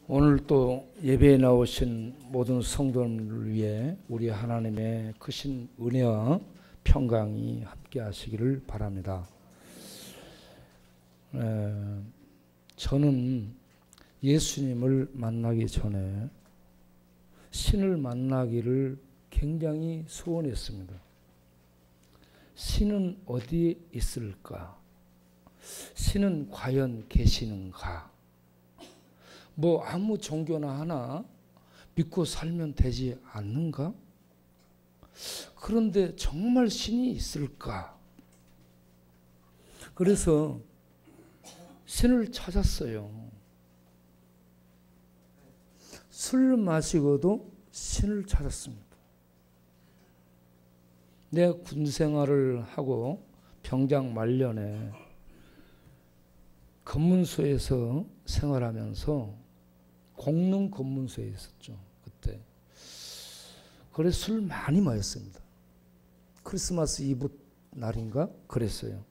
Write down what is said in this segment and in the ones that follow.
오늘 또 예배에 나오신 모든 성도들을 위해 우리 하나님의 크신 은혜와 평강이 함께 하시기를 바랍니다. 저는 예수님을 만나기 전에 신을 만나기를 굉장히 소원했습니다. 신은 어디에 있을까? 신은 과연 계시는가? 뭐 아무 종교나 하나 믿고 살면 되지 않는가? 그런데 정말 신이 있을까? 그래서 신을 찾았어요. 술 마시고도 신을 찾았습니다. 내 군 생활을 하고 병장 말년에 검문소에서 생활하면서 공릉 검문소에 있었죠. 그때. 그래서 술 많이 마셨습니다. 크리스마스 이브 날인가 그랬어요.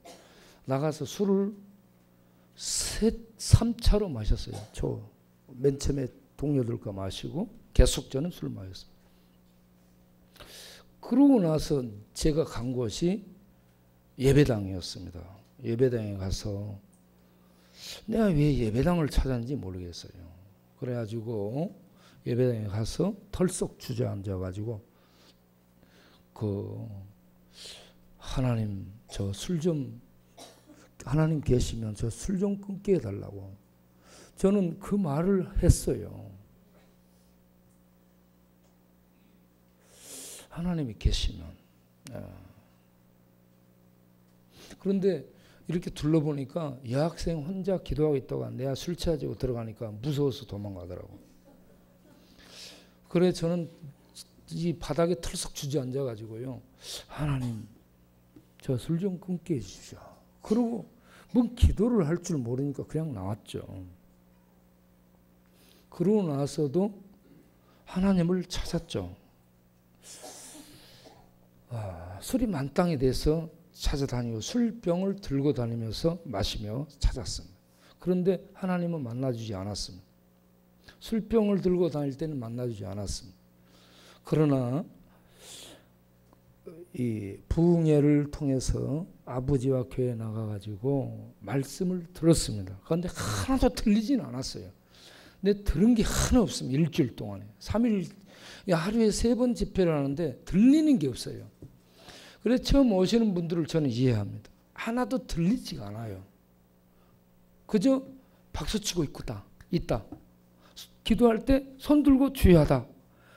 나가서 술을 3차로 마셨어요. 맨 처음에 동료들과 마시고 계속 저는 술 마셨어요. 그러고 나서 제가 간 곳이 예배당이었습니다. 예배당에 가서 내가 왜 예배당을 찾았는지 모르겠어요. 그래가지고 예배당에 가서 털썩 주저앉아가지고 하나님 저 술 좀 하나님 계시면 저 술 좀 끊게 해달라고 저는 그 말을 했어요. 하나님이 계시면. 그런데 이렇게 둘러보니까 여학생 혼자 기도하고 있다가 내가 술 취하고 들어가니까 무서워서 도망가더라고. 그래 저는 이 바닥에 털썩 주저앉아가지고요. 하나님 저 술 좀 끊게 해주십시오. 그러고 뭐 기도를 할 줄 모르니까 그냥 나왔죠. 그러고 나서도 하나님을 찾았죠. 술이 만땅이 돼서 찾아다니고 술병을 들고 다니면서 마시며 찾았습니다. 그런데 하나님은 만나주지 않았습니다. 술병을 들고 다닐 때는 만나주지 않았습니다. 그러나 이 부흥회를 통해서 아버지와 교회에 나가가지고 말씀을 들었습니다. 그런데 하나도 들리진 않았어요. 근데 들은 게 하나 없습니다. 일주일 동안에. 3일, 하루에 3번 집회를 하는데 들리는 게 없어요. 그래서 처음 오시는 분들을 저는 이해합니다. 하나도 들리지가 않아요. 그저 박수치고 있다. 기도할 때 손 들고 주의하다.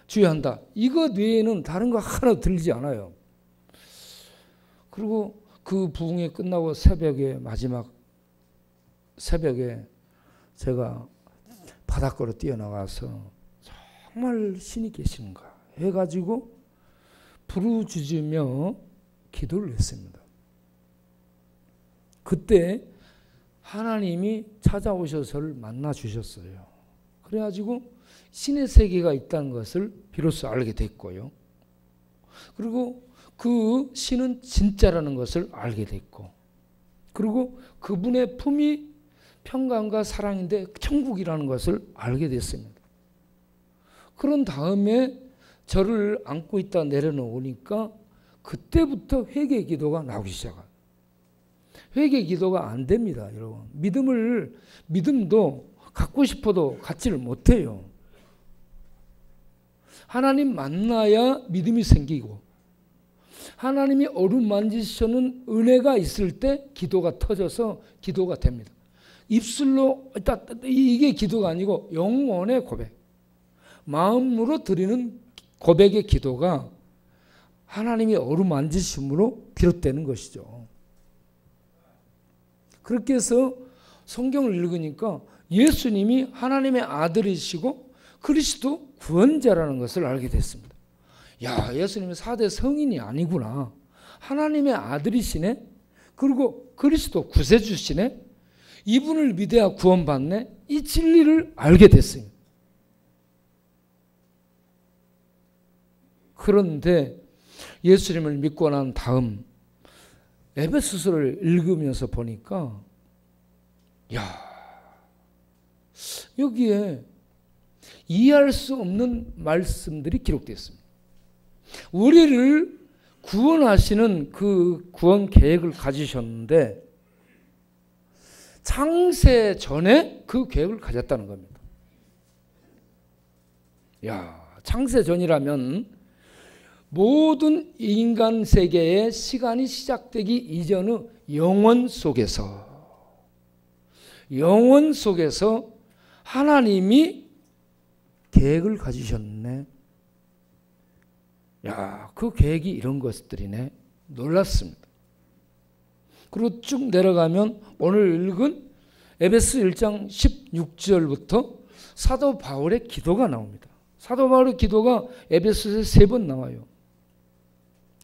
주의한다. 이것 외에는 다른 거 하나도 들리지 않아요. 그리고 그 부흥회 끝나고 마지막 새벽에 제가 바닷가로 뛰어나가서 정말 신이 계시는가 해가지고 부르짖으며 기도를 했습니다. 그때 하나님이 찾아오셔서 만나 주셨어요. 그래가지고 신의 세계가 있다는 것을 비로소 알게 됐고요. 그리고 그 신은 진짜라는 것을 알게 됐고, 그리고 그분의 품이 평강과 사랑인데 천국이라는 것을 알게 됐습니다. 그런 다음에 저를 안고 있다 내려놓으니까 그때부터 회개 기도가 나오기 시작해요. 회개 기도가 안 됩니다, 여러분. 믿음도 갖고 싶어도 갖지를 못해요. 하나님 만나야 믿음이 생기고, 하나님이 어루만지시는 은혜가 있을 때 기도가 터져서 기도가 됩니다. 입술로 이게 기도가 아니고 영혼의 고백, 마음으로 드리는 고백의 기도가 하나님이 어루만지심으로 비롯되는 것이죠. 그렇게 해서 성경을 읽으니까 예수님이 하나님의 아들이시고 그리스도 구원자라는 것을 알게 됐습니다. 야, 예수님은 4대 성인이 아니구나. 하나님의 아들이시네. 그리고 그리스도 구세주시네. 이분을 믿어야 구원받네. 이 진리를 알게 됐어요. 그런데 예수님을 믿고 난 다음 에베소서를 읽으면서 보니까 여기에 이해할 수 없는 말씀들이 기록되어 있습니다. 우리를 구원하시는 그 구원 계획을 가지셨는데 창세 전에 그 계획을 가졌다는 겁니다. 야, 창세 전이라면 모든 인간 세계의 시간이 시작되기 이전의 영원 속에서 하나님이 계획을 가지셨네. 야, 그 계획이 이런 것들이네. 놀랐습니다. 그리고 쭉 내려가면 오늘 읽은 에베소 1장 16절부터 사도 바울의 기도가 나옵니다. 사도 바울의 기도가 에베소서에 3번 나와요.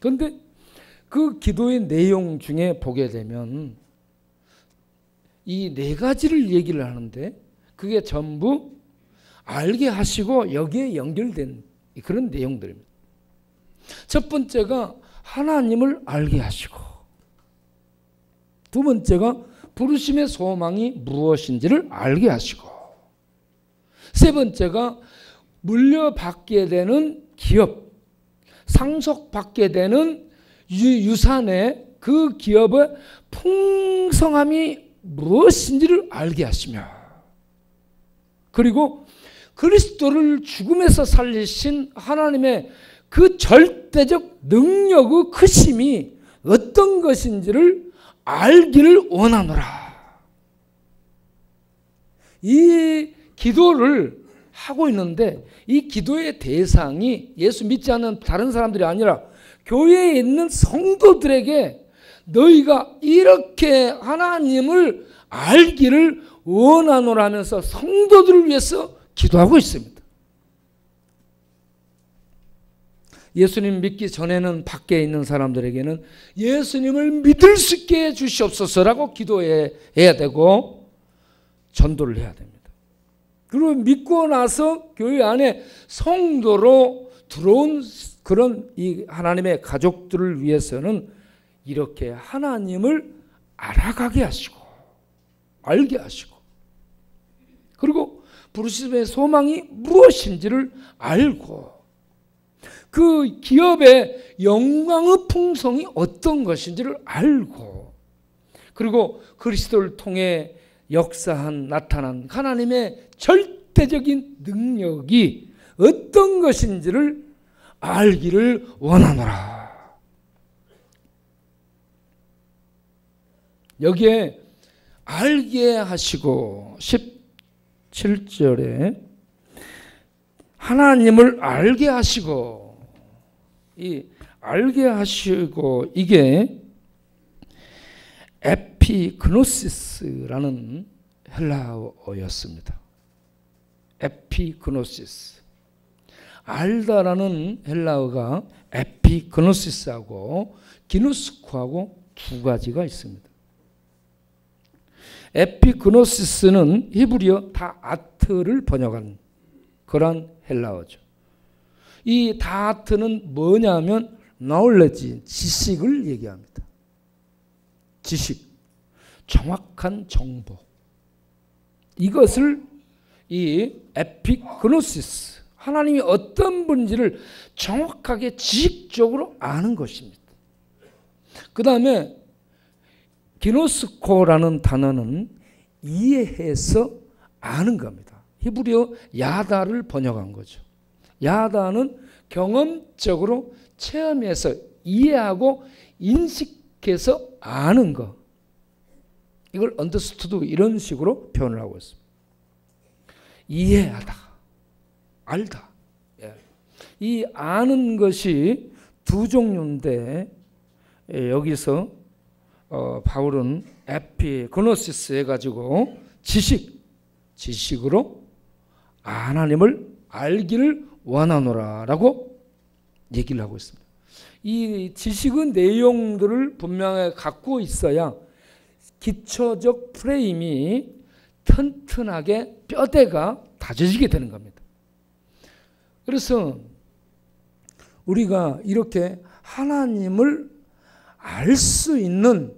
그런데 그 기도의 내용 중에 보게 되면 이 4가지를 얘기를 하는데 그게 전부 알게 하시고 여기에 연결된 그런 내용들입니다. 첫 번째가 하나님을 알게 하시고, 두 번째가 부르심의 소망이 무엇인지를 알게 하시고, 세 번째가 물려받게 되는 기업, 상속받게 되는 유산의 그 기업의 풍성함이 무엇인지를 알게 하시며, 그리고 그리스도를 죽음에서 살리신 하나님의 그 절대적 능력의 크심이 어떤 것인지를 알기를 원하노라. 이 기도를 하고 있는데 이 기도의 대상이 예수 믿지 않는 다른 사람들이 아니라 교회에 있는 성도들에게 너희가 이렇게 하나님을 알기를 원하노라면서 성도들을 위해서 기도하고 있습니다. 예수님 믿기 전에는 밖에 있는 사람들에게는 예수님을 믿을 수 있게 해주시옵소서라고 기도해야 되고 전도를 해야 됩니다. 그리고 믿고 나서 교회 안에 성도로 들어온 그런 이 하나님의 가족들을 위해서는 이렇게 하나님을 알아가게 하시고 알게 하시고, 그리고 부르심의 소망이 무엇인지를 알고 그 기업의 영광의 풍성이 어떤 것인지를 알고, 그리고 그리스도를 통해 역사한 나타난 하나님의 절대적인 능력이 어떤 것인지를 알기를 원하노라. 여기에 알게 하시고 17절에 하나님을 알게 하시고, 이 알게 하시고 이게 에피그노시스라는 헬라어였습니다. 에피그노시스. 알다라는 헬라어가 에피그노시스하고 기누스코하고 두 가지가 있습니다. 에피그노시스는 히브리어 다아트를 번역한 그런 헬라어죠. 이 다아트는 뭐냐면 knowledge, 지식을 얘기합니다. 지식, 정확한 정보. 이것을 이 에피그노시스, 하나님이 어떤 분인지를 정확하게 지식적으로 아는 것입니다. 그 다음에 기노스코라는 단어는 이해해서 아는 겁니다. 히브리어 야다를 번역한 거죠. 야다는 경험적으로 체험해서 이해하고 인식해서 아는 것. 이걸 understood 이런 식으로 표현을 하고 있습니다. 이해하다, 알다. 이 아는 것이 두 종류인데 여기서 바울은 에피그노시스 해가지고 지식으로 하나님을 알기를 원하노라라고 얘기를 하고 있습니다. 이 지식의 내용들을 분명히 갖고 있어야 기초적 프레임이 튼튼하게 뼈대가 다져지게 되는 겁니다. 그래서 우리가 이렇게 하나님을 알 수 있는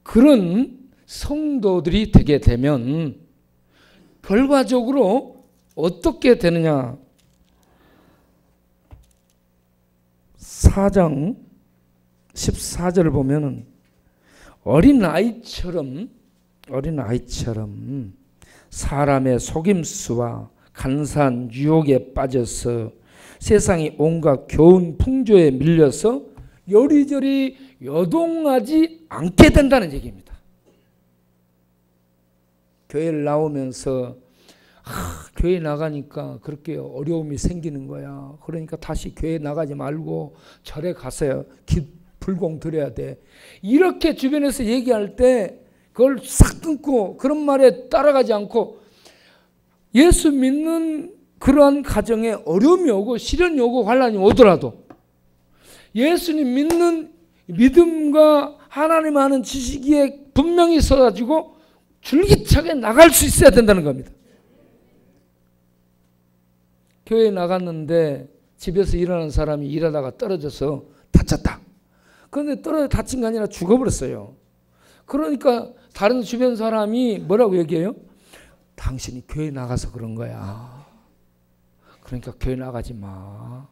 그런 성도들이 되게 되면 결과적으로 어떻게 되느냐? 4장 14절을 보면은 어린아이처럼 사람의 속임수와 간사한 유혹에 빠져서 세상이 온갖 교훈 풍조에 밀려서 요리조리 요동하지 않게 된다는 얘기입니다. 교회를 나오면서 교회 나가니까 그렇게 어려움이 생기는 거야. 그러니까 다시 교회 나가지 말고 절에 가서 불공 드려야 돼. 이렇게 주변에서 얘기할 때 그걸 싹 끊고 그런 말에 따라가지 않고 예수 믿는 그러한 가정에 어려움이 오고 시련이 오고 환난이 오더라도 예수님 믿는 믿음과 하나님 아는 지식에 분명히 서가지고 줄기차게 나갈 수 있어야 된다는 겁니다. 교회에 나갔는데 집에서 일하는 사람이 일하다가 떨어져서 다쳤다. 그런데 떨어져 다친 게 아니라 죽어버렸어요. 그러니까 다른 주변 사람이 뭐라고 얘기해요? 당신이 교회 나가서 그런 거야. 그러니까 교회 나가지 마.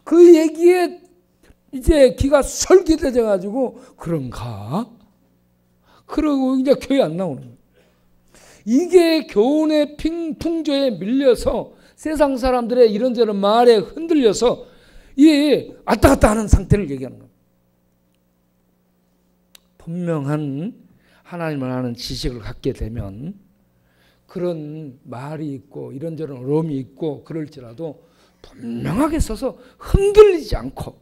그 얘기에 이제 귀가 솔깃해져 가지고 그런가? 그러고 이제 교회 안 나오는 거예요. 이게 교훈의 풍조에 밀려서 세상 사람들의 이런저런 말에 흔들려서 이 왔다 갔다 하는 상태를 얘기하는 겁니다. 분명한 하나님을 아는 지식을 갖게 되면 그런 말이 있고 이런저런 어려움이 있고 그럴지라도 분명하게 서서 흔들리지 않고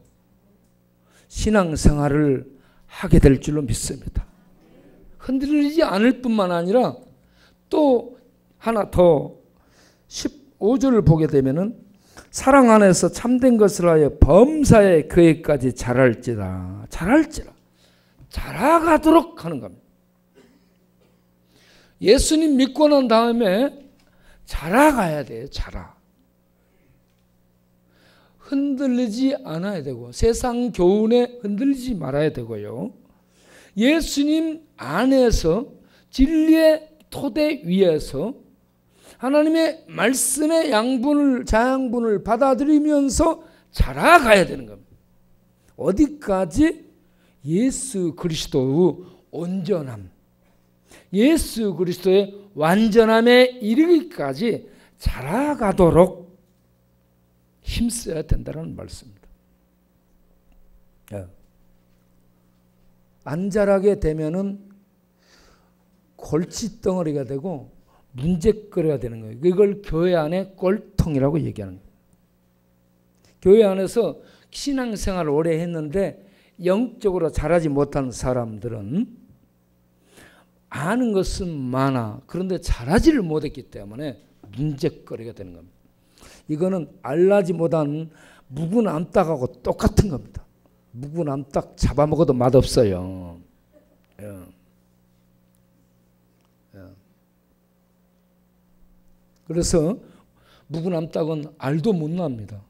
신앙생활을 하게 될 줄로 믿습니다. 흔들리지 않을 뿐만 아니라 또 하나 더 15절을 보게 되면은 사랑 안에서 참된 것을 하여 범사에 그에까지 자랄지라 자라가도록 하는 겁니다. 예수님 믿고 난 다음에 자라가야 돼요. 흔들리지 않아야 되고 세상 교훈에 흔들리지 말아야 되고요. 예수님 안에서 진리의 토대 위에서 하나님의 말씀의 자양분을 받아들이면서 자라가야 되는 겁니다. 어디까지? 예수 그리스도의 온전함, 예수 그리스도의 완전함에 이르기까지 자라가도록 힘써야 된다는 말씀입니다. 안 자라게 되면은 골칫덩어리가 되고 문제거리가 되는 거예요. 이걸 교회 안에 꼴통이라고 얘기하는 거예요. 교회 안에서 신앙생활을 오래 했는데 영적으로 자라지 못한 사람들은 아는 것은 많아. 그런데 자라지를 못했기 때문에 문제거리가 되는 겁니다. 이거는 알라지 못한 묵은 암탉하고 똑같은 겁니다. 묵은 암탉 잡아먹어도 맛없어요. 그래서 묵은 암탉은 알도 못 납니다.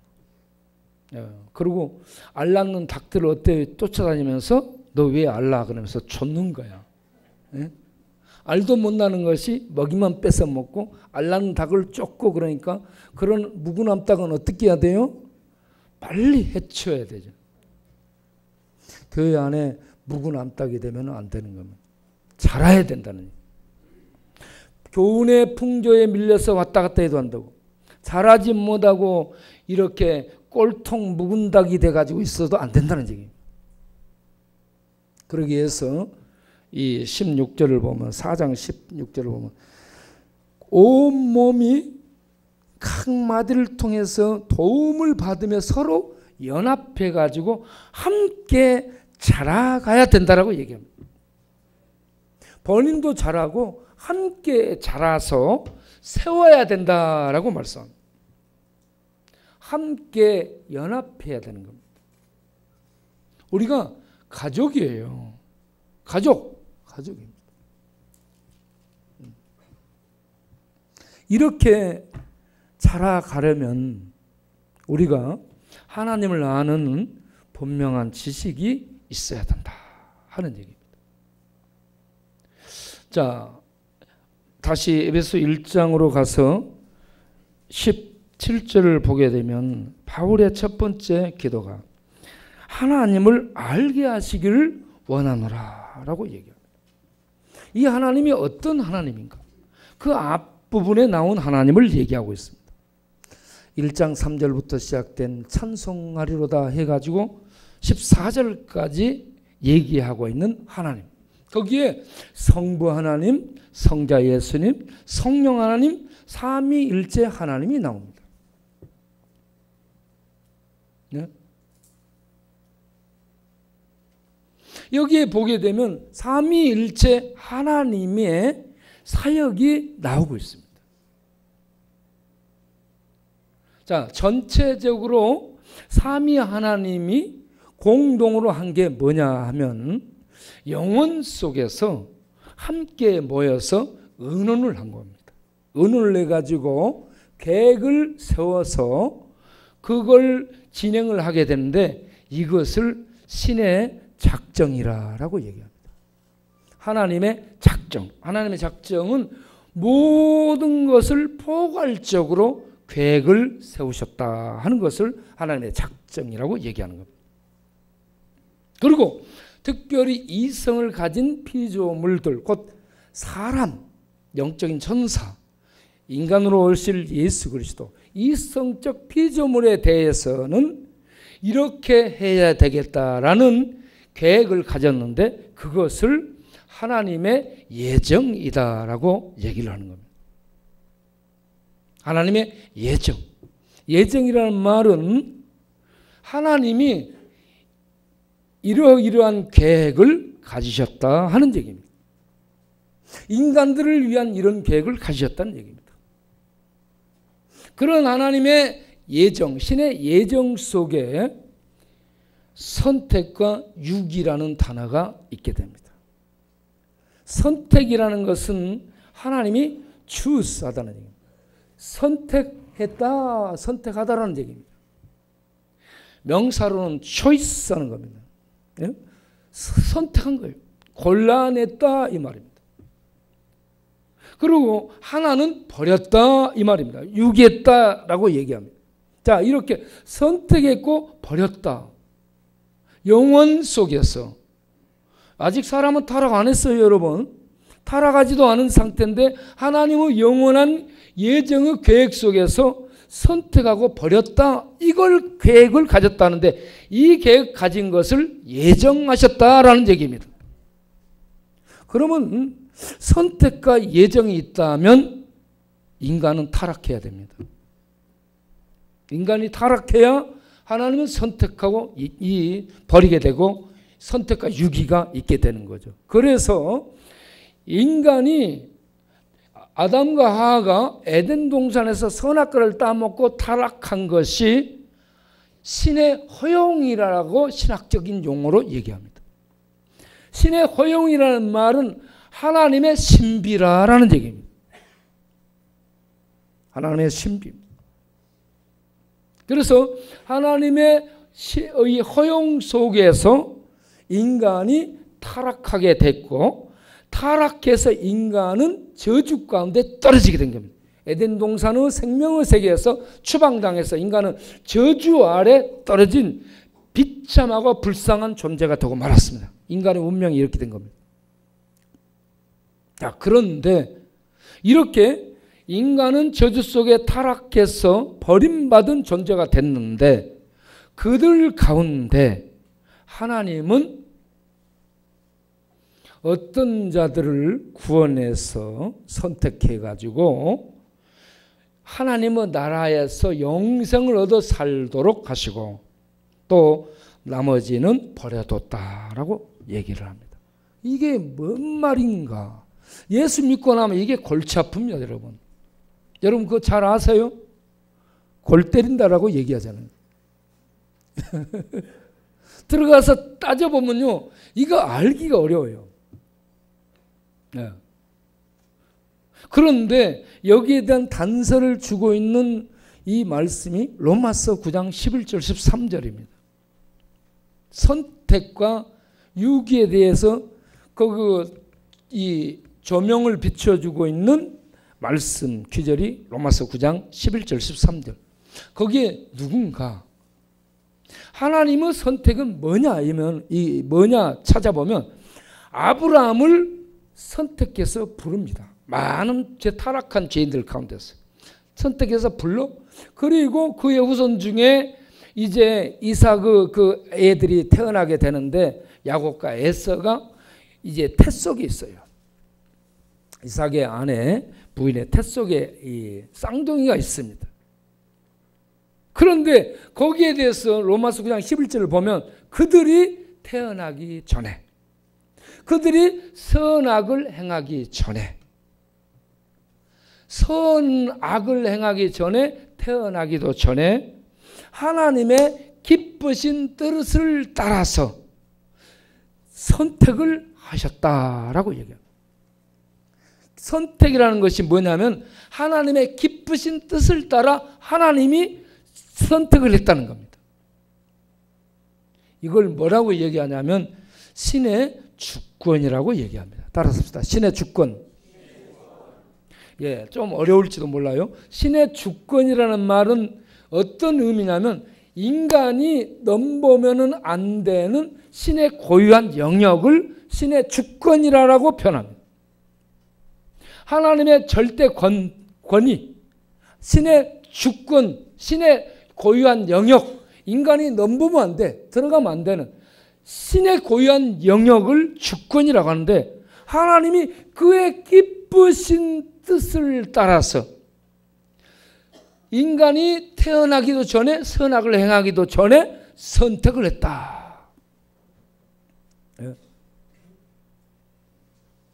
그리고 알 낳는 닭들을 어때 쫓아다니면서 너 왜 알 낳아 그러면서 쫓는 거야. 알도 못 나는 것이 먹이만 뺏어 먹고 알 낳는 닭을 쫓고 그러니까 그런 묵은 암탉은 어떻게 해야 돼요? 빨리 해쳐야 되죠. 교회 안에 묵은 암탉이 되면 안 되는 겁니다. 자라야 된다는 얘기예요. 교훈의 풍조에 밀려서 왔다 갔다 해도 한다고. 자라지 못하고 이렇게 꼴통 묵은 닭이 돼가지고 있어도 안 된다는 얘기예요. 그러기 위해서 이 16절을 보면 4장 16절을 보면 온몸이 각 마디를 통해서 도움을 받으며 서로 연합해 가지고 함께 자라가야 된다라고 얘기합니다. 본인도 자라고 함께 자라서 세워야 된다라고 말씀합니다. 함께 연합해야 되는 겁니다. 우리가 가족이에요. 가족입니다. 이렇게 자라가려면 우리가 하나님을 아는 분명한 지식이 있어야 된다 하는 얘기입니다. 자, 다시 에베소 1장으로 가서 17절을 보게 되면 바울의 첫 번째 기도가 하나님을 알게 하시기를 원하노라 라고 얘기합니다. 이 하나님이 어떤 하나님인가? 그 앞부분에 나온 하나님을 얘기하고 있습니다. 1장 3절부터 시작된 찬송하리로다 해가지고 14절까지 얘기하고 있는 하나님. 거기에 성부 하나님, 성자 예수님, 성령 하나님, 삼위일체 하나님이 나옵니다. 네? 여기에 보게 되면 삼위일체 하나님의 사역이 나오고 있습니다. 자, 전체적으로 삼위 하나님이 공동으로 한 게 뭐냐 하면 영혼 속에서 함께 모여서 의논을 한 겁니다. 의논을 해가지고 계획을 세워서 그걸 진행을 하게 되는데 이것을 신의 작정이라고 얘기합니다. 하나님의 작정. 하나님의 작정은 모든 것을 포괄적으로 계획을 세우셨다 하는 것을 하나님의 작정이라고 얘기하는 겁니다. 그리고 특별히 이성을 가진 피조물들, 곧 사람, 영적인 천사, 인간으로 오실 예수 그리스도, 이성적 피조물에 대해서는 이렇게 해야 되겠다라는 계획을 가졌는데 그것을 하나님의 예정이다라고 얘기를 하는 겁니다. 하나님의 예정. 예정이라는 말은 하나님이 이러이러한 계획을 가지셨다 하는 얘기입니다. 인간들을 위한 이런 계획을 가지셨다는 얘기입니다. 그런 하나님의 예정, 신의 예정 속에 선택과 유기라는 단어가 있게 됩니다. 선택이라는 것은 하나님이 choose-하다는 얘기입니다. 선택했다, 선택하다라는 얘기입니다. 명사로는 choice하는 겁니다. 예? 선택한 거예요. 골라냈다 이 말입니다. 그리고 하나는 버렸다 이 말입니다. 유기했다라고 얘기합니다. 자, 이렇게 선택했고 버렸다. 영원 속에서 아직 사람은 타락 안 했어요, 여러분. 타락하지도 않은 상태인데 하나님의 영원한 예정의 계획 속에서 선택하고 버렸다. 이걸 계획을 가졌다는데 이 계획 가진 것을 예정하셨다라는 얘기입니다. 그러면 선택과 예정이 있다면 인간은 타락해야 됩니다. 인간이 타락해야 하나님은 선택하고 버리게 되고 선택과 유기가 있게 되는 거죠. 그래서 인간이 아담과 하와가 에덴 동산에서 선악과를 따먹고 타락한 것이 신의 허용이라고 신학적인 용어로 얘기합니다. 신의 허용이라는 말은 하나님의 신비라는 얘기입니다. 하나님의 신비입니다. 그래서 하나님의 허용 속에서 인간이 타락하게 됐고 타락해서 인간은 저주 가운데 떨어지게 된 겁니다. 에덴 동산의 생명의 세계에서 추방당해서 인간은 저주 아래 떨어진 비참하고 불쌍한 존재가 되고 말았습니다. 인간의 운명이 이렇게 된 겁니다. 자, 그런데 이렇게 인간은 저주 속에 타락해서 버림받은 존재가 됐는데 그들 가운데 하나님은 어떤 자들을 구원해서 선택해가지고 하나님의 나라에서 영생을 얻어 살도록 하시고 또 나머지는 버려뒀다라고 얘기를 합니다. 이게 뭔 말인가? 예수 믿고 나면 이게 골치 아픕니다, 여러분. 여러분 그거 잘 아세요? 골 때린다라고 얘기하잖아요. 들어가서 따져보면요, 이거 알기가 어려워요. 네. 그런데 여기에 대한 단서를 주고 있는 이 말씀이 로마서 9장 11절 13절입니다. 선택과 유기에 대해서 이 조명을 비춰주고 있는 말씀 귀절이 로마서 9장 11절 13절. 거기에 누군가 하나님의 선택은 뭐냐 뭐냐 찾아보면 아브라함을 선택해서 부릅니다. 많은 타락한 죄인들 가운데서 선택해서 불러. 그리고 그의 후손 중에 이제 이삭 그 애들이 태어나게 되는데 야곱과 에서가 이제 태 속에 있어요. 이삭의 아내 부인의 태 속에 이 쌍둥이가 있습니다. 그런데 거기에 대해서 로마서 9장 11절을 보면 그들이 태어나기 전에, 그들이 선악을 행하기 전에, 선악을 행하기 전에, 태어나기도 전에 하나님의 기쁘신 뜻을 따라서 선택을 하셨다라고 얘기합니다. 선택이라는 것이 뭐냐면 하나님의 기쁘신 뜻을 따라 하나님이 선택을 했다는 겁니다. 이걸 뭐라고 얘기하냐면 신의 주권이라고 얘기합니다. 따라서 합시다. 신의 주권. 예, 좀 어려울지도 몰라요. 신의 주권이라는 말은 어떤 의미냐면 인간이 넘보면은 안 되는 신의 고유한 영역을 신의 주권이라고 표현합니다. 하나님의 절대 권위, 신의 주권, 신의 고유한 영역, 인간이 넘보면 안 돼, 들어가면 안 되는 신의 고유한 영역을 주권이라고 하는데 하나님이 그의 기쁘신 뜻을 따라서 인간이 태어나기도 전에 선악을 행하기도 전에 선택을 했다.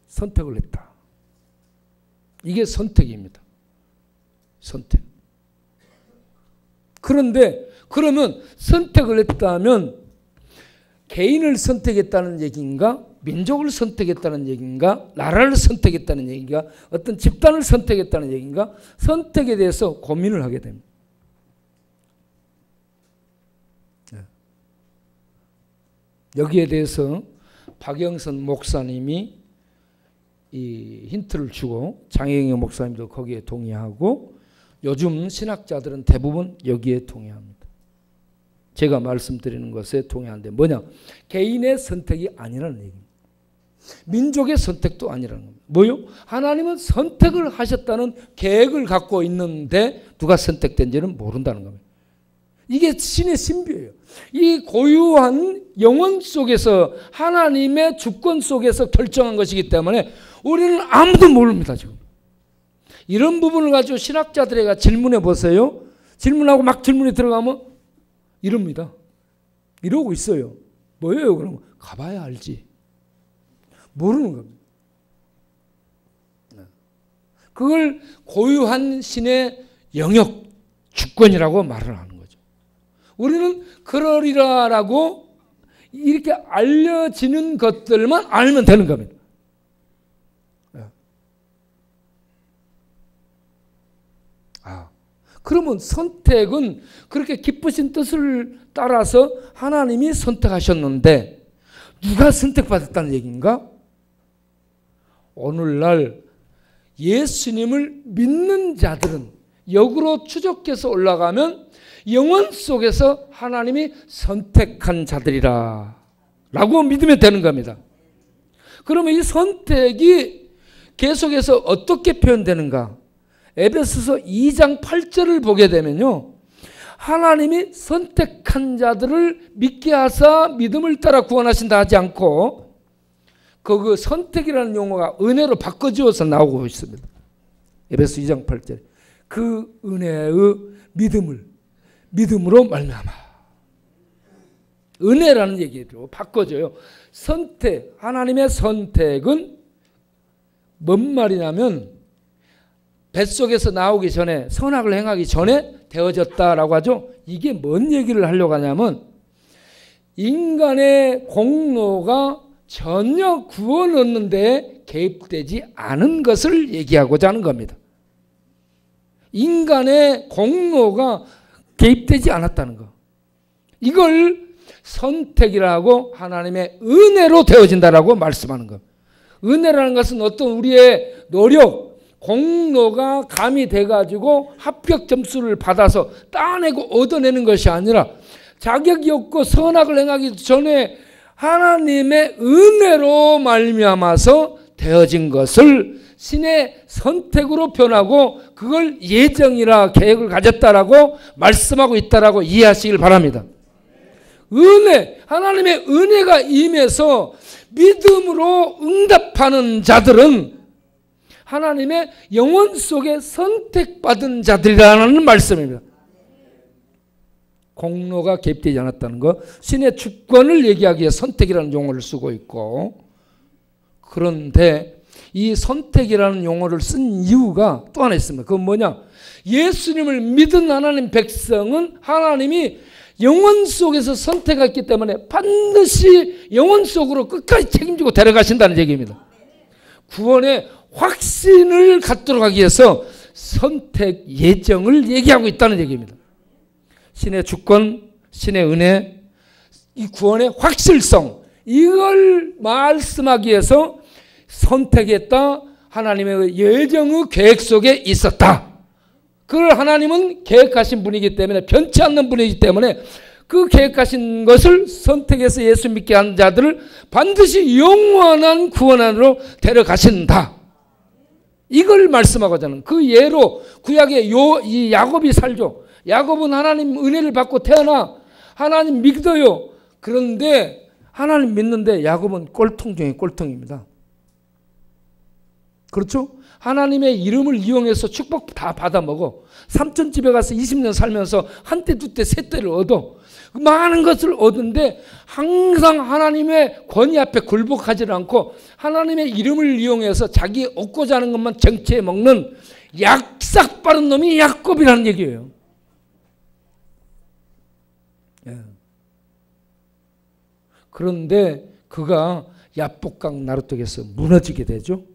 선택을 했다. 이게 선택입니다. 선택. 그런데 그러면 선택을 했다면 개인을 선택했다는 얘기인가? 민족을 선택했다는 얘기인가? 나라를 선택했다는 얘기인가? 어떤 집단을 선택했다는 얘기인가? 선택에 대해서 고민을 하게 됩니다. 여기에 대해서 박영선 목사님이 이 힌트를 주고 장혜영 목사님도 거기에 동의하고 요즘 신학자들은 대부분 여기에 동의합니다. 제가 말씀드리는 것에 동의하는데 뭐냐? 개인의 선택이 아니라는 얘기입니다. 민족의 선택도 아니라는 겁니다. 뭐요? 하나님은 선택을 하셨다는 계획을 갖고 있는데 누가 선택된지는 모른다는 겁니다. 이게 신의 신비예요. 이 고유한 영원 속에서 하나님의 주권 속에서 결정한 것이기 때문에 우리는 아무도 모릅니다. 지금 이런 부분을 가지고 신학자들에게 질문해 보세요. 질문하고 막 질문이 들어가면 이럽니다. 이러고 있어요. 뭐예요? 그러면 가봐야 알지. 모르는 겁니다. 그걸 고유한 신의 영역, 주권이라고 말을 하는 거죠. 우리는 그러리라라고 이렇게 알려지는 것들만 알면 되는 겁니다. 그러면 선택은 그렇게 기쁘신 뜻을 따라서 하나님이 선택하셨는데 누가 선택받았다는 얘기인가? 오늘날 예수님을 믿는 자들은 역으로 추적해서 올라가면 영원 속에서 하나님이 선택한 자들이라 라고 믿으면 되는 겁니다. 그러면 이 선택이 계속해서 어떻게 표현되는가? 에베소서 2장 8절을 보게 되면요, 하나님이 선택한 자들을 믿게 하사 믿음을 따라 구원하신다 하지 않고 그 선택이라는 용어가 은혜로 바꿔지어서 나오고 있습니다. 에베소 2장 8절. 그 은혜의 믿음으로 말미암아. 은혜라는 얘기로 바꿔져요. 선택, 하나님의 선택은 뭔 말이냐면 뱃속에서 나오기 전에, 선악을 행하기 전에 되어졌다라고 하죠. 이게 뭔 얘기를 하려고 하냐면 인간의 공로가 전혀 구원 얻는 데 개입되지 않은 것을 얘기하고자 하는 겁니다. 인간의 공로가 개입되지 않았다는 거. 이걸 선택이라고 하나님의 은혜로 되어진다라고 말씀하는 것. 은혜라는 것은 어떤 우리의 노력, 공로가 가미돼 가지고 합격 점수를 받아서 따내고 얻어내는 것이 아니라 자격이 없고 선악을 행하기 전에 하나님의 은혜로 말미암아서 되어진 것을 신의 선택으로 변하고 그걸 예정이라 계획을 가졌다라고 말씀하고 있다라고 이해하시길 바랍니다. 은혜, 하나님의 은혜가 임해서 믿음으로 응답하는 자들은 하나님의 영혼 속에 선택받은 자들이라는 말씀입니다. 공로가 개입되지 않았다는 것, 신의 주권을 얘기하기 위해 선택이라는 용어를 쓰고 있고, 그런데 이 선택이라는 용어를 쓴 이유가 또 하나 있습니다. 그건 뭐냐? 예수님을 믿은 하나님 백성은 하나님이 영혼 속에서 선택했기 때문에 반드시 영혼 속으로 끝까지 책임지고 데려가신다는 얘기입니다. 구원의 확신을 갖도록 하기 위해서 선택 예정을 얘기하고 있다는 얘기입니다. 신의 주권, 신의 은혜, 이 구원의 확실성, 이걸 말씀하기 위해서 선택했다. 하나님의 예정의 계획 속에 있었다. 그걸 하나님은 계획하신 분이기 때문에, 변치 않는 분이기 때문에 그 계획하신 것을 선택해서 예수 믿게 한 자들을 반드시 영원한 구원 안으로 데려가신다. 이걸 말씀하고자 하는 그 예로 구약의 이 야곱이 살죠. 야곱은 하나님 은혜를 받고 태어나 하나님 믿어요. 그런데 하나님 믿는데 야곱은 꼴통 중에 꼴통입니다. 그렇죠? 하나님의 이름을 이용해서 축복 다 받아먹어. 삼촌 집에 가서 20년 살면서 한 때, 두 때, 세 때를 얻어. 많은 것을 얻은데 항상 하나님의 권위 앞에 굴복하지 않고 하나님의 이름을 이용해서 자기 얻고자 하는 것만 정치해 먹는 약삭 빠른 놈이 야곱이라는 얘기예요. 그런데 그가 야복강 나루떡에서 무너지게 되죠.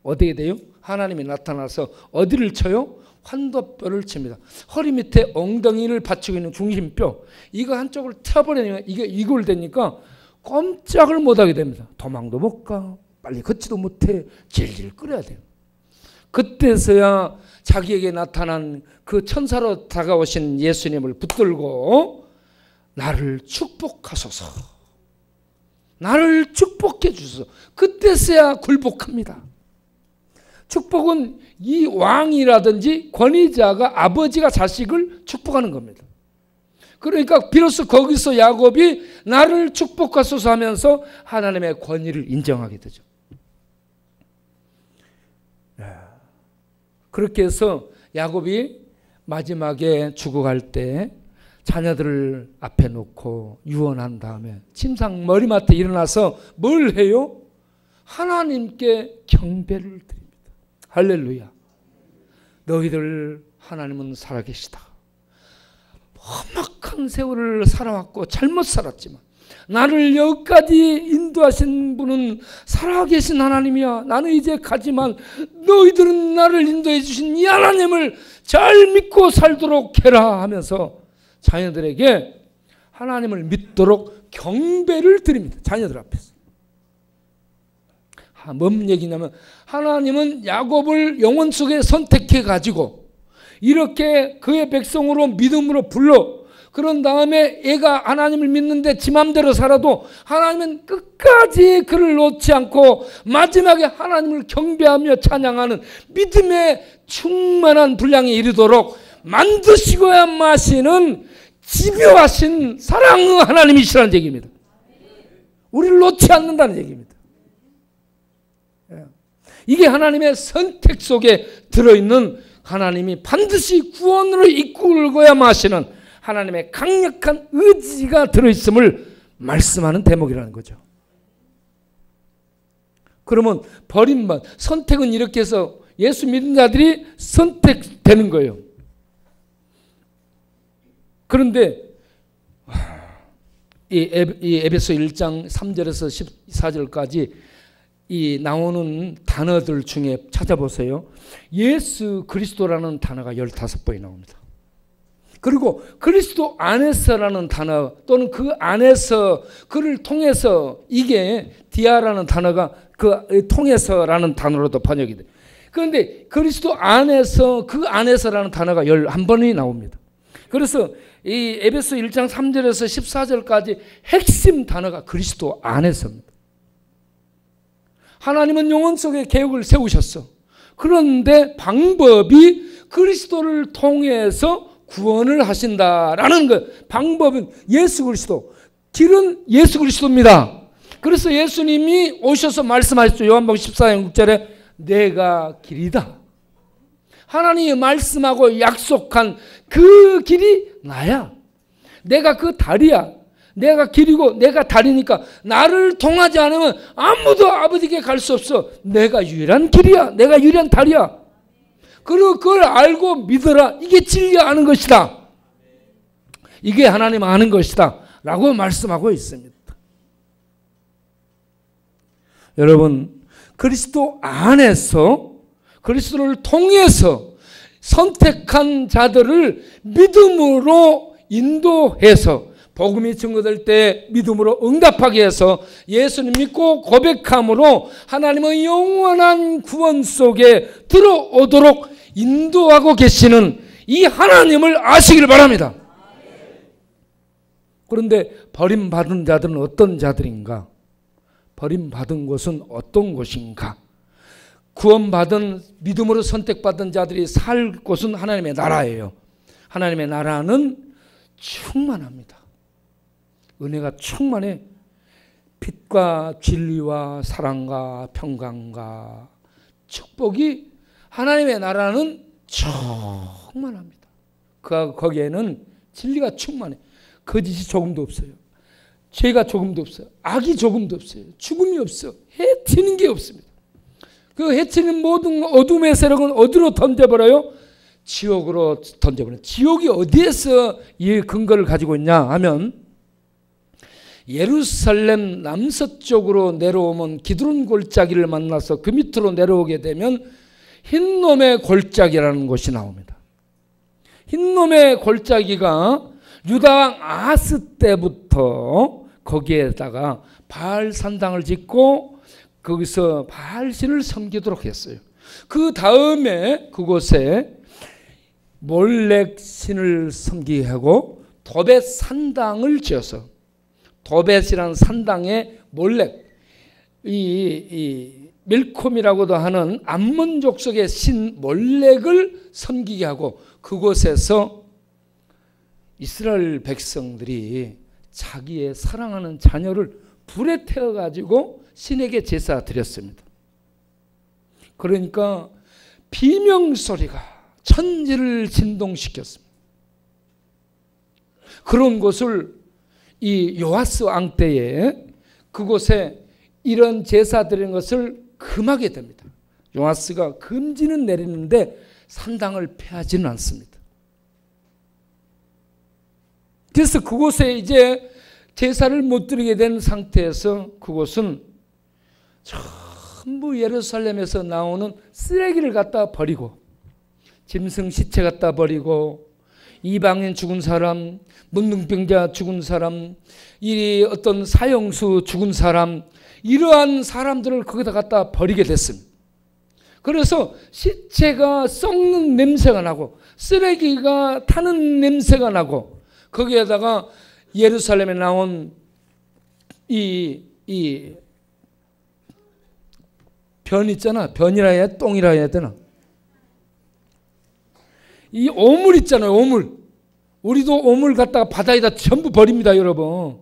어떻게 돼요? 하나님이 나타나서 어디를 쳐요? 환도뼈를 칩니다. 허리 밑에 엉덩이를 받치고 있는 중심뼈, 이거 한쪽을 쳐버리니까 이게 이골되니까 꼼짝을 못하게 됩니다. 도망도 못 가, 빨리 걷지도 못해, 질질 끌어야 돼요. 그때서야 자기에게 나타난 그 천사로 다가오신 예수님을 붙들고 나를 축복하소서, 나를 축복해 주소서. 그때서야 굴복합니다. 축복은 이 왕이라든지 권위자가 아버지가 자식을 축복하는 겁니다. 그러니까 비로소 거기서 야곱이 나를 축복하소서 하면서 하나님의 권위를 인정하게 되죠. 그렇게 해서 야곱이 마지막에 죽어갈 때 자녀들을 앞에 놓고 유언한 다음에 침상 머리맡에 일어나서 뭘 해요? 하나님께 경배를 드립니다. 할렐루야. 너희들 하나님은 살아계시다. 험악한 세월을 살아왔고 잘못 살았지만 나를 여기까지 인도하신 분은 살아계신 하나님이야. 나는 이제 가지만 너희들은 나를 인도해 주신 이 하나님을 잘 믿고 살도록 해라 하면서 자녀들에게 하나님을 믿도록 경배를 드립니다. 자녀들 앞에서. 뭔 얘기냐면 하나님은 야곱을 영혼 속에 선택해 가지고 이렇게 그의 백성으로 믿음으로 불러. 그런 다음에 얘가 하나님을 믿는데 지 맘대로 살아도 하나님은 끝까지 그를 놓지 않고 마지막에 하나님을 경배하며 찬양하는 믿음의 충만한 분량에 이르도록 만드시고야 마시는 집요하신 사랑의 하나님이시라는 얘기입니다. 우리를 놓지 않는다는 얘기입니다. 이게 하나님의 선택 속에 들어있는 하나님이 반드시 구원으로 이끌고야 마시는 하나님의 강력한 의지가 들어있음을 말씀하는 대목이라는 거죠. 그러면 버림받, 선택은 이렇게 해서 예수 믿는 자들이 선택되는 거예요. 그런데 이 에베소 1장 3절에서 14절까지 이 나오는 단어들 중에 찾아보세요. 예수 그리스도라는 단어가 15번이 나옵니다. 그리고 그리스도 안에서라는 단어 또는 그 안에서 그를 통해서, 이게 디아라는 단어가 그 통해서라는 단어로도 번역이 돼요. 그런데 그리스도 안에서, 그 안에서라는 단어가 11번이 나옵니다. 그래서 이 에베소 1장 3절에서 14절까지 핵심 단어가 그리스도 안에서입니다. 하나님은 영혼 속에 계획을 세우셨어. 그런데 방법이 그리스도를 통해서 구원을 하신다라는 것. 방법은 예수 그리스도, 길은 예수 그리스도입니다. 그래서 예수님이 오셔서 말씀하셨죠. 요한복음 14장 6절에 내가 길이다. 하나님이 말씀하고 약속한 그 길이 나야. 내가 그 다리야. 내가 길이고 내가 다리니까 나를 통하지 않으면 아무도 아버지께 갈 수 없어. 내가 유일한 길이야. 내가 유일한 다리야. 그리고 그걸 알고 믿어라. 이게 진리가 아는 것이다. 이게 하나님 아는 것이다 라고 말씀하고 있습니다. 여러분, 그리스도 안에서, 그리스도를 통해서 선택한 자들을 믿음으로 인도해서 복음이 증거될 때 믿음으로 응답하게 해서 예수님 믿고 고백함으로 하나님의 영원한 구원 속에 들어오도록 인도하고 계시는 이 하나님을 아시길 바랍니다. 그런데 버림받은 자들은 어떤 자들인가? 버림받은 곳은 어떤 곳인가? 구원받은, 믿음으로 선택받은 자들이 살 곳은 하나님의 나라예요. 하나님의 나라는 충만합니다. 은혜가 충만해. 빛과 진리와 사랑과 평강과 축복이, 하나님의 나라는 충만합니다. 거기에는 진리가 충만해. 거짓이 조금도 없어요. 죄가 조금도 없어요. 악이 조금도 없어요. 죽음이 없어. 해치는 게 없습니다. 그 해치는 모든 어둠의 세력은 어디로 던져버려요? 지옥으로 던져버려요. 지옥이 어디에서 이 근거를 가지고 있냐 하면 예루살렘 남서쪽으로 내려오면 기드론 골짜기를 만나서 그 밑으로 내려오게 되면 흰놈의 골짜기라는 곳이 나옵니다. 흰놈의 골짜기가 유다왕 아하스 때부터 거기에다가 바알 산당을 짓고 거기서 바알 신을 섬기도록 했어요. 그 다음에 그곳에 몰렉 신을 섬기게 하고 도벳 산당을 지어서, 도벳이라는 산당에 몰렉, 이 밀콤이라고도 하는 암몬 족속의 신 몰렉을 섬기게 하고 그곳에서 이스라엘 백성들이 자기의 사랑하는 자녀를 불에 태워가지고 신에게 제사 드렸습니다. 그러니까 비명소리가 천지를 진동시켰습니다. 그런 곳을 이 요아스 왕 때에 그곳에 이런 제사 드리는 것을 금하게 됩니다. 요아스가 금지는 내리는데 산당을 폐하지는 않습니다. 그래서 그곳에 이제 제사를 못 드리게 된 상태에서 그곳은 전부 예루살렘에서 나오는 쓰레기를 갖다 버리고, 짐승 시체 갖다 버리고, 이방인 죽은 사람, 문둥병자 죽은 사람, 이 어떤 사형수 죽은 사람, 이러한 사람들을 거기다 갖다 버리게 됐습니다. 그래서 시체가 썩는 냄새가 나고 쓰레기가 타는 냄새가 나고 거기에다가 예루살렘에 나온 이 변 있잖아. 변이라 해야 똥이라 해야 되나? 이 오물 있잖아요. 오물. 우리도 오물 갖다가 바다에다 전부 버립니다, 여러분.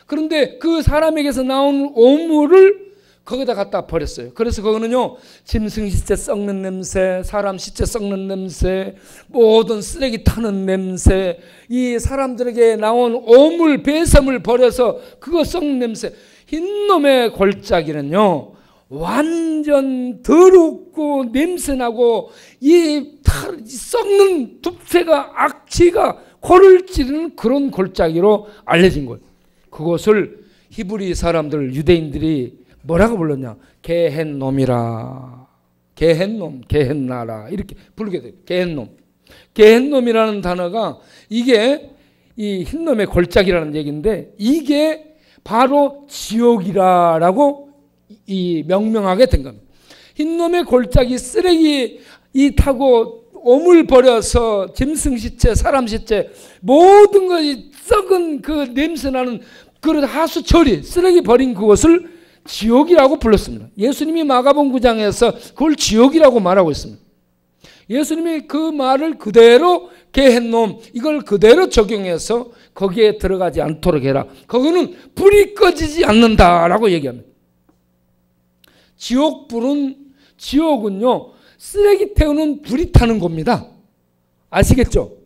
그런데 그 사람에게서 나온 오물을 거기다 갖다 버렸어요. 그래서 그거는요, 짐승 시체 썩는 냄새, 사람 시체 썩는 냄새, 모든 쓰레기 타는 냄새, 이 사람들에게 나온 오물, 배설물 버려서 그거 썩는 냄새. 흰놈의 골짜기는요, 완전 더럽고 냄새나고 이 썩는 둡새가, 악취가 코를 찌르는 그런 골짜기로 알려진 거예요. 그곳을 히브리 사람들, 유대인들이 뭐라고 불렀냐? 게헨놈이라. 게헨놈, 게헨나라. 이렇게 부르게 돼요. 게헨놈. 게헨놈이라는 단어가 이게 이 흰놈의 골짜기라는 얘기인데 이게 바로 지옥이라고 이 명명하게 된 겁니다. 흰놈의 골짜기 쓰레기 이 타고 오물 버려서 짐승 시체, 사람 시체 모든 것이 썩은 그 냄새나는 그런 하수 처리 쓰레기 버린 그것을 지옥이라고 불렀습니다. 예수님이 마가복음 9장에서 그걸 지옥이라고 말하고 있습니다. 예수님이 그 말을 그대로 게헨놈 이걸 그대로 적용해서 거기에 들어가지 않도록 해라. 거기는 불이 꺼지지 않는다라고 얘기합니다. 지옥은요 쓰레기 태우는 불이 타는 겁니다. 아시겠죠?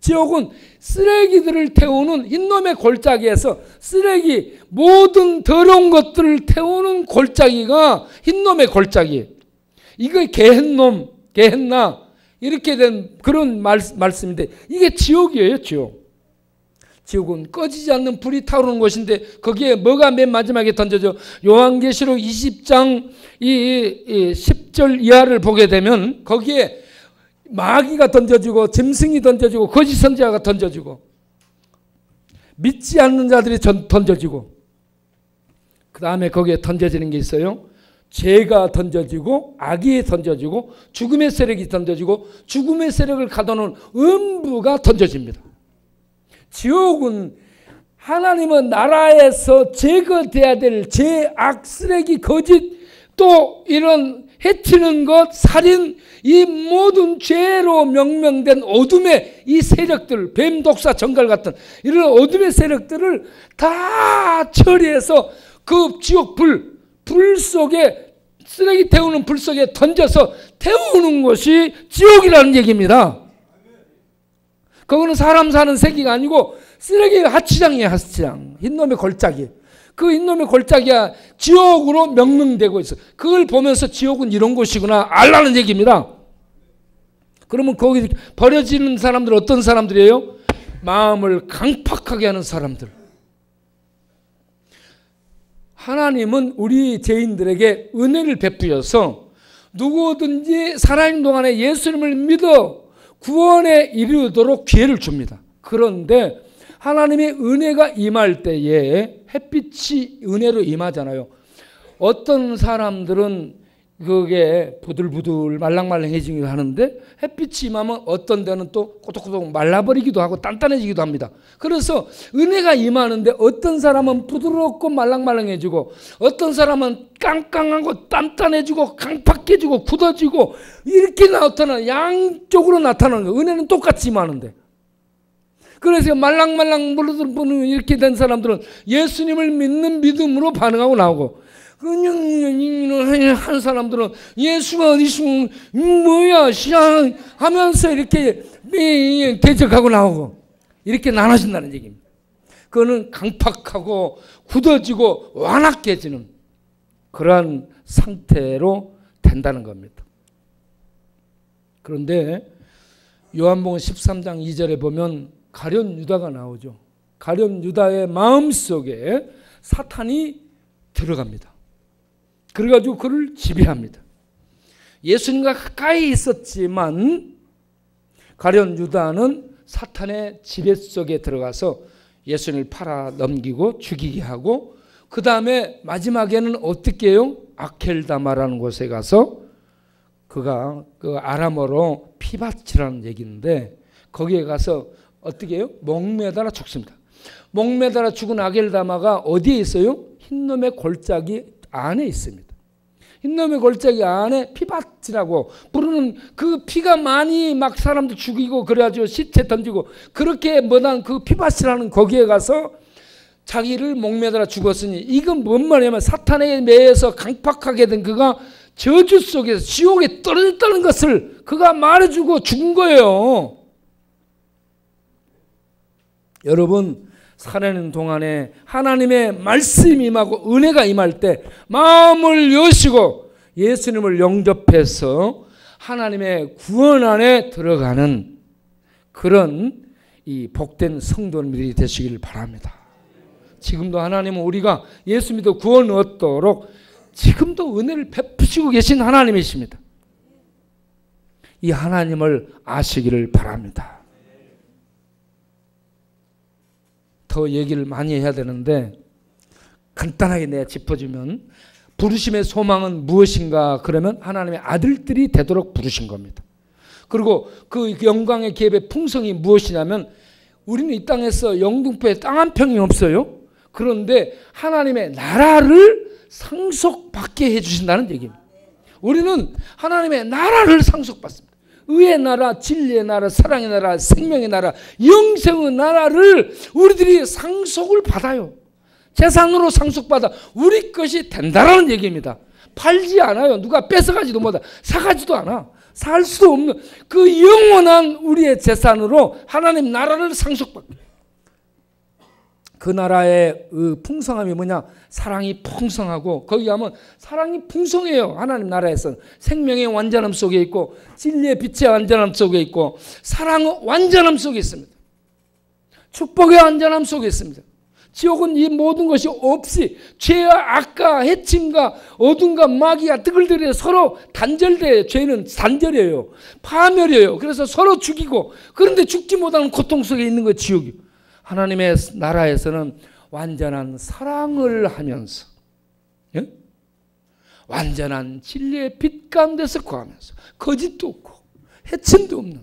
지옥은 쓰레기들을 태우는 흰놈의 골짜기에서 쓰레기 모든 더러운 것들을 태우는 골짜기가 흰놈의 골짜기. 이거 게헨놈, 게헨나 이렇게 된 그런 말씀인데 이게 지옥이에요. 지옥은 꺼지지 않는 불이 타오르는 곳인데 거기에 뭐가 맨 마지막에 던져져? 요한계시록 20장 이 10절 이하를 보게 되면 거기에 마귀가 던져지고 짐승이 던져지고 거짓 선지자가 던져지고 믿지 않는 자들이 던져지고 그 다음에 거기에 던져지는 게 있어요. 죄가 던져지고 악이 던져지고 죽음의 세력이 던져지고 죽음의 세력을 가둬놓은 음부가 던져집니다. 지옥은 하나님은 나라에서 제거돼야 될 죄악 쓰레기 거짓 또 이런 해치는 것 살인 이 모든 죄로 명명된 어둠의 이 세력들 뱀 독사 정갈 같은 이런 어둠의 세력들을 다 처리해서 그 지옥 불 속에 쓰레기 태우는 불 속에 던져서 태우는 것이 지옥이라는 얘기입니다. 그거는 사람 사는 세계가 아니고 쓰레기 하치장이에요. 하치장. 흰놈의 골짜기. 그 흰놈의 골짜기가 지옥으로 명명되고 있어. 그걸 보면서 지옥은 이런 곳이구나 알라는 얘기입니다. 그러면 거기 버려지는 사람들 어떤 사람들이에요? 마음을 강팍하게 하는 사람들. 하나님은 우리 죄인들에게 은혜를 베푸셔서 누구든지 살아있는 동안에 예수님을 믿어 구원에 이르도록 기회를 줍니다. 그런데 하나님의 은혜가 임할 때에 햇빛이 은혜로 임하잖아요. 어떤 사람들은 그게 부들부들 말랑말랑해지기도 하는데 햇빛이 임하면 어떤 데는 또 꼬독꼬독 말라버리기도 하고 단단해지기도 합니다. 그래서 은혜가 임하는데 어떤 사람은 부드럽고 말랑말랑해지고 어떤 사람은 깡깡하고 단단해지고 강팍해지고 굳어지고 이렇게 나타나는 양쪽으로 나타나는 거예요. 은혜는 똑같이 임하는데. 그래서 말랑말랑 부르는 이렇게 된 사람들은 예수님을 믿는 믿음으로 반응하고 나오고 그냥 한 사람들은 예수가 어디 있으면 뭐야 시장 하면서 이렇게 대적하고 나오고 이렇게 나눠진다는 얘기입니다. 그거는 강팍하고 굳어지고 완악해지는 그러한 상태로 된다는 겁니다. 그런데 요한복음 13장 2절에 보면 가룟 유다가 나오죠. 가룟 유다의 마음속에 사탄이 들어갑니다. 그래가지고 그를 지배합니다. 예수님과 가까이 있었지만 가룟 유다는 사탄의 지배 속에 들어가서 예수님을 팔아 넘기고 죽이게 하고 그 다음에 마지막에는 어떻게 해요? 아켈다마라는 곳에 가서 그가 그 아람어로 피바치라는 얘기인데 거기에 가서 어떻게 해요? 목매달아 죽습니다. 목매달아 죽은 아겔다마가 어디에 있어요? 흰놈의 골짜기 안에 있습니다. 흰놈의 골짜기 안에 피바치라고 부르는 그 피가 많이 막 사람들 죽이고 그래가지고 시체 던지고 그렇게 뭐단 그 피바치라는 거기에 가서 자기를 목매달아 죽었으니 이건 뭔 말이냐면 사탄에 매여서 강팍하게 된 그가 저주 속에서 지옥에 떨어졌다는 것을 그가 말해주고 죽은 거예요. 여러분 살아있는 동안에 하나님의 말씀이 임하고 은혜가 임할 때 마음을 여시고 예수님을 영접해서 하나님의 구원 안에 들어가는 그런 이 복된 성도님들이 되시길 바랍니다. 지금도 하나님은 우리가 예수 믿어 구원 얻도록 지금도 은혜를 베푸시고 계신 하나님이십니다. 이 하나님을 아시기를 바랍니다. 더 얘기를 많이 해야 되는데 간단하게 내가 짚어주면 부르심의 소망은 무엇인가? 그러면 하나님의 아들들이 되도록 부르신 겁니다. 그리고 그 영광의 기업의 풍성이 무엇이냐면 우리는 이 땅에서 영등포에 땅 한 평이 없어요. 그런데 하나님의 나라를 상속받게 해주신다는 얘기입니다. 우리는 하나님의 나라를 상속받습니다. 의의 나라, 진리의 나라, 사랑의 나라, 생명의 나라, 영생의 나라를 우리들이 상속을 받아요. 재산으로 상속받아 우리 것이 된다라는 얘기입니다. 팔지 않아요. 누가 뺏어가지도 못하, 사가지도 않아. 살 수도 없는 그 영원한 우리의 재산으로 하나님 나라를 상속받고, 그 나라의 풍성함이 뭐냐? 사랑이 풍성하고, 거기 가면 사랑이 풍성해요. 하나님 나라에서는 생명의 완전함 속에 있고 진리의 빛의 완전함 속에 있고 사랑의 완전함 속에 있습니다. 축복의 완전함 속에 있습니다. 지옥은 이 모든 것이 없이 죄와 악과 해침과 어둠과 마귀가 뜨글뜨려 서로 단절돼요. 죄는 단절이에요. 파멸이에요. 그래서 서로 죽이고, 그런데 죽지 못하는 고통 속에 있는 거 지옥이. 하나님의 나라에서는 완전한 사랑을 하면서, 예? 완전한 진리의 빛 가운데서 거하면서 거짓도 없고 해침도 없는,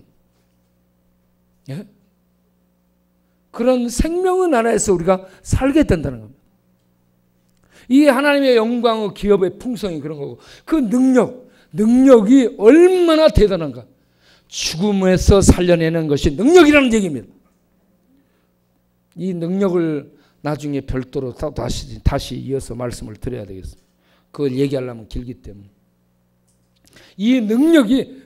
예? 그런 생명의 나라에서 우리가 살게 된다는 겁니다. 이 하나님의 영광의 기업의 풍성이 그런 거고, 그 능력이 얼마나 대단한가. 죽음에서 살려내는 것이 능력이라는 얘기입니다. 이 능력을 나중에 별도로 다시 이어서 말씀을 드려야 되겠습니다. 그걸 얘기하려면 길기 때문에. 이 능력이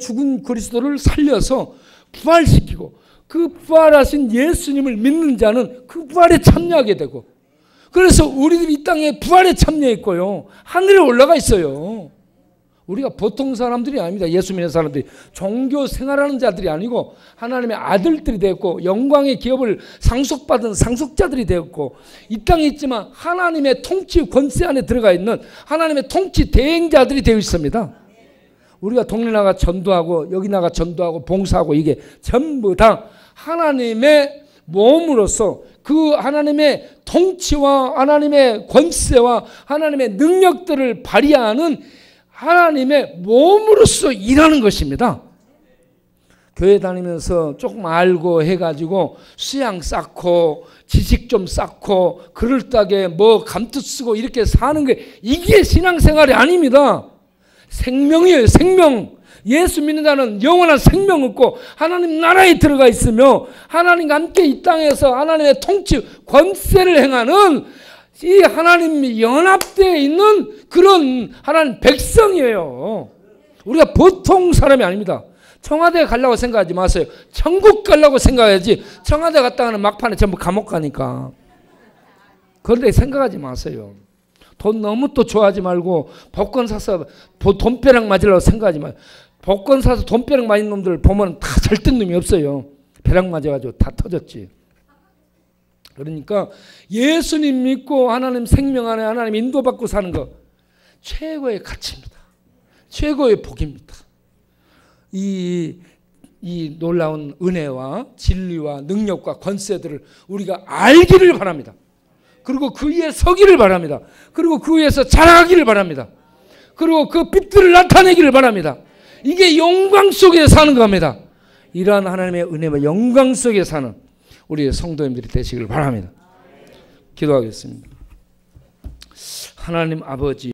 죽은 그리스도를 살려서 부활시키고, 그 부활하신 예수님을 믿는 자는 그 부활에 참여하게 되고, 그래서 우리들이 이 땅에 부활에 참여했고요, 하늘에 올라가 있어요. 우리가 보통 사람들이 아닙니다. 예수 믿는 사람들이 종교 생활하는 자들이 아니고 하나님의 아들들이 되었고 영광의 기업을 상속받은 상속자들이 되었고, 이 땅에 있지만 하나님의 통치 권세 안에 들어가 있는 하나님의 통치 대행자들이 되어 있습니다. 우리가 동네 나가 전도하고 여기 나가 전도하고 봉사하고 이게 전부 다 하나님의 몸으로서 그 하나님의 통치와 하나님의 권세와 하나님의 능력들을 발휘하는 하나님의 몸으로서 일하는 것입니다. 교회 다니면서 조금 알고 해가지고 수양 쌓고 지식 좀 쌓고 그럴듯하게 뭐 감투 쓰고 이렇게 사는 게, 이게 신앙생활이 아닙니다. 생명이에요. 생명. 예수 믿는 자는 영원한 생명 얻고 하나님 나라에 들어가 있으며 하나님과 함께 이 땅에서 하나님의 통치 권세를 행하는 이 하나님이 연합되어 있는 그런 하나님 백성이에요. 우리가 보통 사람이 아닙니다. 청와대 가려고 생각하지 마세요. 천국 가려고 생각해야지. 청와대 갔다가는 막판에 전부 감옥 가니까. 그런데 생각하지 마세요. 돈 너무 또 좋아하지 말고 복권 사서 돈벼락 맞으려고 생각하지 마요. 복권 사서 돈벼락 맞은 놈들 보면 다 절대 놈이 없어요. 벼락 맞아가지고 다 터졌지. 그러니까 예수님 믿고 하나님 생명 안에 하나님 인도받고 사는 것, 최고의 가치입니다. 최고의 복입니다. 이 놀라운 은혜와 진리와 능력과 권세들을 우리가 알기를 바랍니다. 그리고 그 위에 서기를 바랍니다. 그리고 그 위에서 자라기를 바랍니다. 그리고 그 빛들을 나타내기를 바랍니다. 이게 영광 속에 사는 겁니다. 이러한 하나님의 은혜와 영광 속에 사는 우리 성도님들이 되시길 바랍니다. 기도하겠습니다. 하나님 아버지,